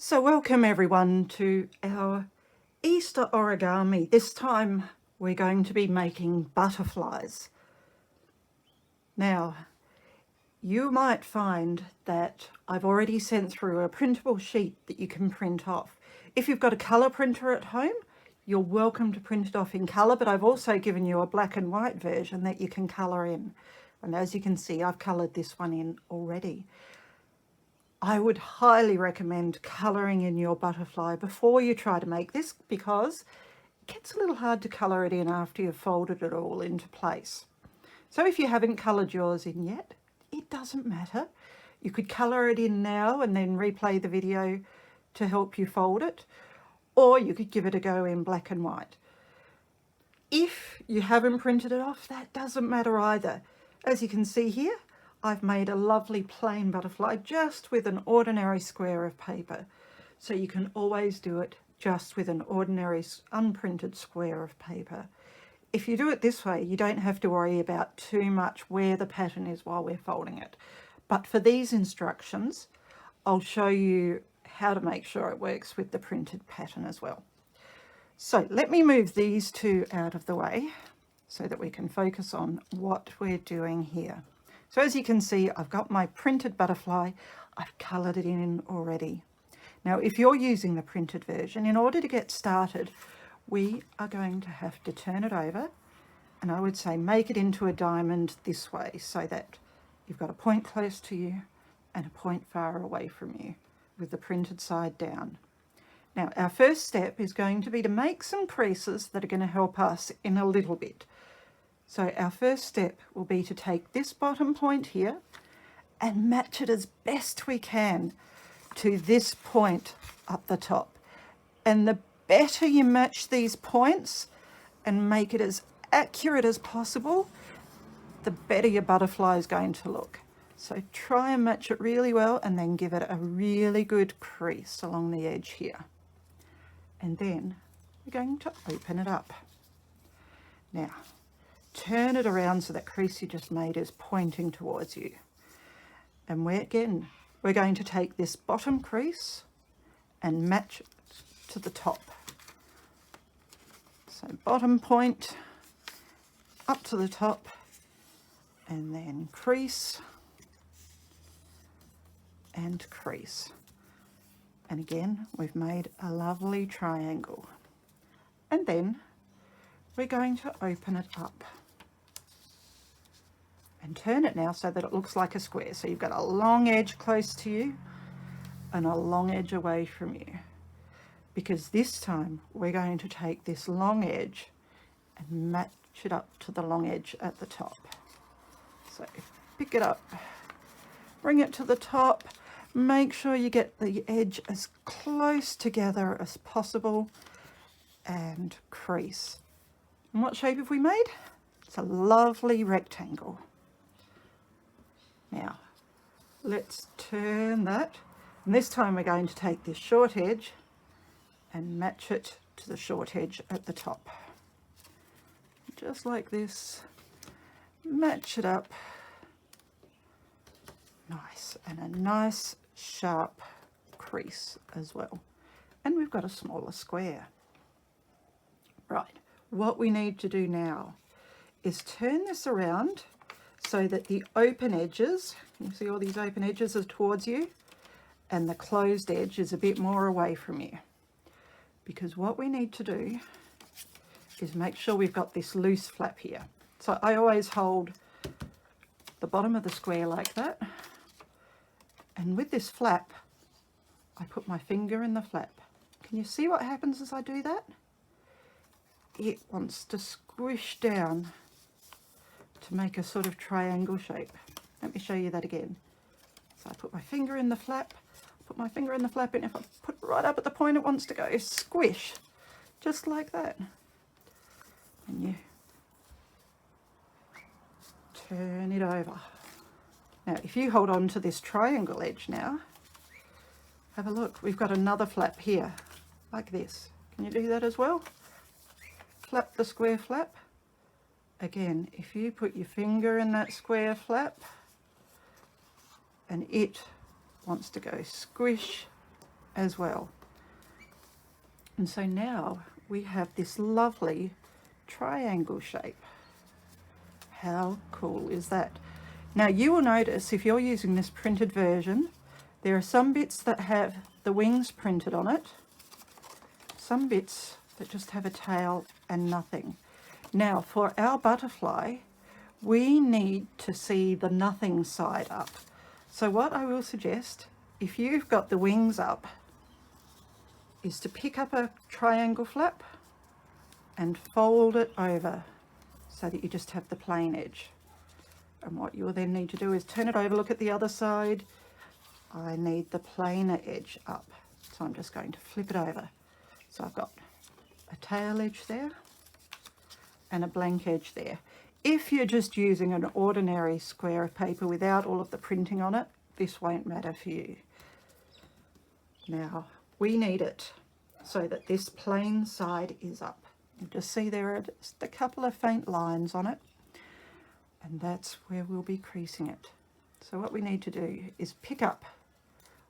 So welcome everyone to our Easter origami. This time we're going to be making butterflies. Now, you might find that I've already sent through a printable sheet that you can print off. If you've got a colour printer at home, you're welcome to print it off in colour, but I've also given you a black and white version that you can colour in. And as you can see, I've coloured this one in already. I would highly recommend colouring in your butterfly before you try to make this, because it gets a little hard to colour it in after you've folded it all into place. So if you haven't coloured yours in yet, it doesn't matter. You could colour it in now and then replay the video to help you fold it, or you could give it a go in black and white. If you haven't printed it off, that doesn't matter either. As you can see here, I've made a lovely plain butterfly just with an ordinary square of paper. So you can always do it just with an ordinary unprinted square of paper. If you do it this way, you don't have to worry about too much where the pattern is while we're folding it. But for these instructions, I'll show you how to make sure it works with the printed pattern as well. So let me move these two out of the way so that we can focus on what we're doing here. So as you can see, I've got my printed butterfly. I've coloured it in already. Now, if you're using the printed version, in order to get started, we are going to have to turn it over, and I would say make it into a diamond this way so that you've got a point close to you and a point far away from you with the printed side down. Now, our first step is going to be to make some creases that are going to help us in a little bit. So our first step will be to take this bottom point here and match it as best we can to this point up the top. And the better you match these points and make it as accurate as possible, the better your butterfly is going to look. So try and match it really well and then give it a really good crease along the edge here. And then we're going to open it up. Now, turn it around so that crease you just made is pointing towards you. And we're going to take this bottom crease and match it to the top. So bottom point up to the top, and then crease and crease. And again, we've made a lovely triangle. And then we're going to open it up and turn it now so that it looks like a square. So you've got a long edge close to you and a long edge away from you, because this time we're going to take this long edge and match it up to the long edge at the top. So pick it up, bring it to the top, make sure you get the edge as close together as possible, and crease. And what shape have we made? It's a lovely rectangle. Now, let's turn that. And this time we're going to take this short edge and match it to the short edge at the top. Just like this. Match it up. Nice. And a nice sharp crease as well. And we've got a smaller square. Right. What we need to do now is turn this around so that the open edges, you see all these open edges are towards you, and the closed edge is a bit more away from you. Because what we need to do is make sure we've got this loose flap here. So I always hold the bottom of the square like that, and with this flap, I put my finger in the flap. Can you see what happens as I do that? It wants to squish down to make a sort of triangle shape. Let me show you that again. So I put my finger in the flap, and if I put it right up at the point it wants to go, squish, just like that. And you turn it over. Now, if you hold on to this triangle edge now, have a look. We've got another flap here, like this. Can you do that as well? Flap the square flap. Again, if you put your finger in that square flap and it wants to go squish, as well. And so now we have this lovely triangle shape. How cool is that? Now you will notice if you're using this printed version, there are some bits that have the wings printed on it, some bits that just have a tail and nothing. Now for our butterfly, we need to see the nothing side up. So what I will suggest, if you've got the wings up, is to pick up a triangle flap and fold it over so that you just have the plain edge. And what you'll then need to do is turn it over, look at the other side. I need the plainer edge up. So I'm just going to flip it over. So I've got a tail edge there and a blank edge there. If you're just using an ordinary square of paper without all of the printing on it, this won't matter for you. Now, we need it so that this plain side is up. You just see there are just a couple of faint lines on it, and that's where we'll be creasing it. So what we need to do is pick up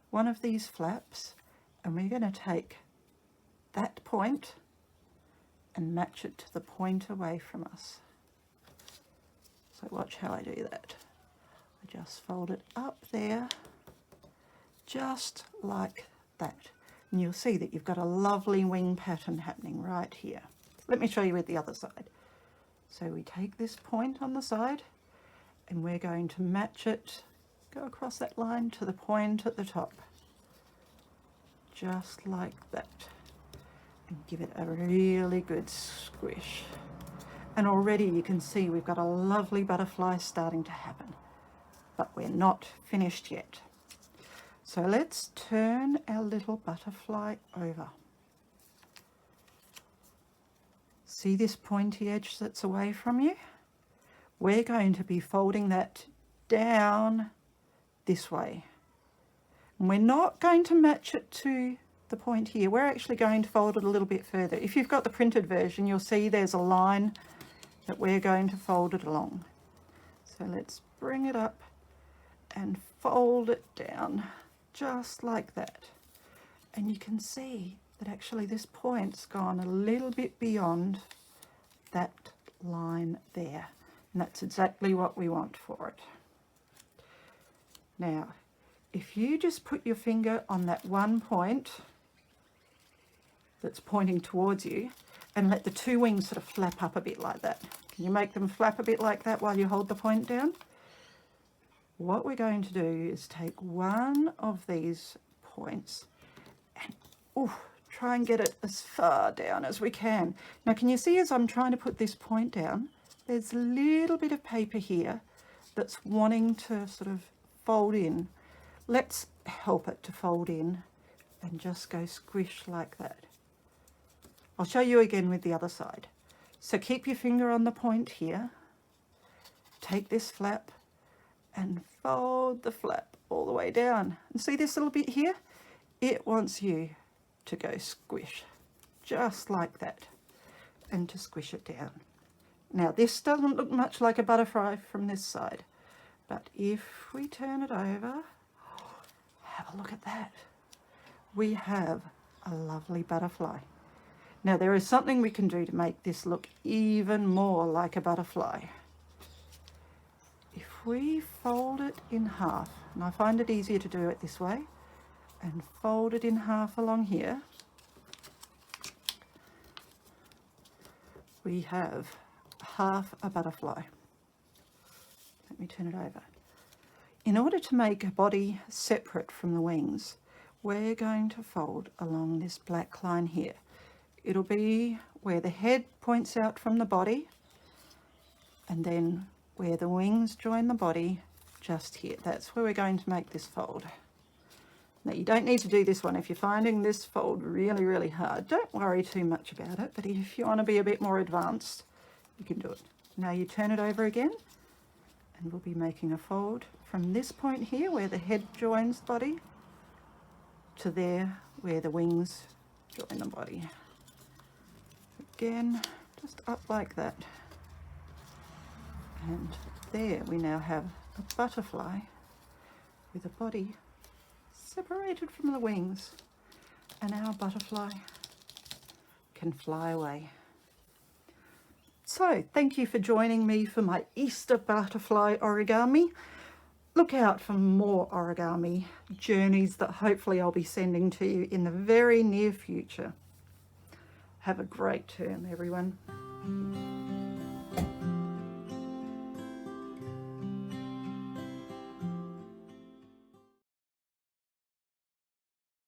one of these flaps, and we're going to take that point and match it to the point away from us. So watch how I do that. I just fold it up there, just like that. And you'll see that you've got a lovely wing pattern happening right here. Let me show you with the other side. So we take this point on the side and we're going to match it, go across that line to the point at the top. Just like that. And give it a really good squish. And already you can see we've got a lovely butterfly starting to happen. But we're not finished yet. So let's turn our little butterfly over. See this pointy edge that's away from you? We're going to be folding that down this way. And we're not going to match it to the point here. We're actually going to fold it a little bit further. If you've got the printed version, you'll see there's a line that we're going to fold it along. So let's bring it up and fold it down just like that. And you can see that actually this point's gone a little bit beyond that line there. And that's exactly what we want for it. Now, if you just put your finger on that one point that's pointing towards you and let the two wings sort of flap up a bit like that. Can you make them flap a bit like that while you hold the point down? What we're going to do is take one of these points and try and get it as far down as we can. Now can you see as I'm trying to put this point down, there's a little bit of paper here that's wanting to sort of fold in. Let's help it to fold in and just go squish like that. I'll show you again with the other side. So keep your finger on the point here, take this flap and fold the flap all the way down. And see this little bit here? It wants you to go squish, just like that, and to squish it down. Now this doesn't look much like a butterfly from this side, but if we turn it over, have a look at that. We have a lovely butterfly. Now there is something we can do to make this look even more like a butterfly. If we fold it in half, and I find it easier to do it this way, and fold it in half along here, we have half a butterfly. Let me turn it over. In order to make a body separate from the wings, we're going to fold along this black line here. It'll be where the head points out from the body, and then where the wings join the body, just here. That's where we're going to make this fold. Now you don't need to do this one. If you're finding this fold really, really hard, don't worry too much about it, but if you want to be a bit more advanced, you can do it. Now you turn it over again, and we'll be making a fold from this point here where the head joins the body to there where the wings join the body. Again, just up like that. And there we now have a butterfly with a body separated from the wings. and our butterfly can fly away. So thank you for joining me for my Easter butterfly origami. Look out for more origami journeys that hopefully I'll be sending to you in the very near future. Have a great term, everyone.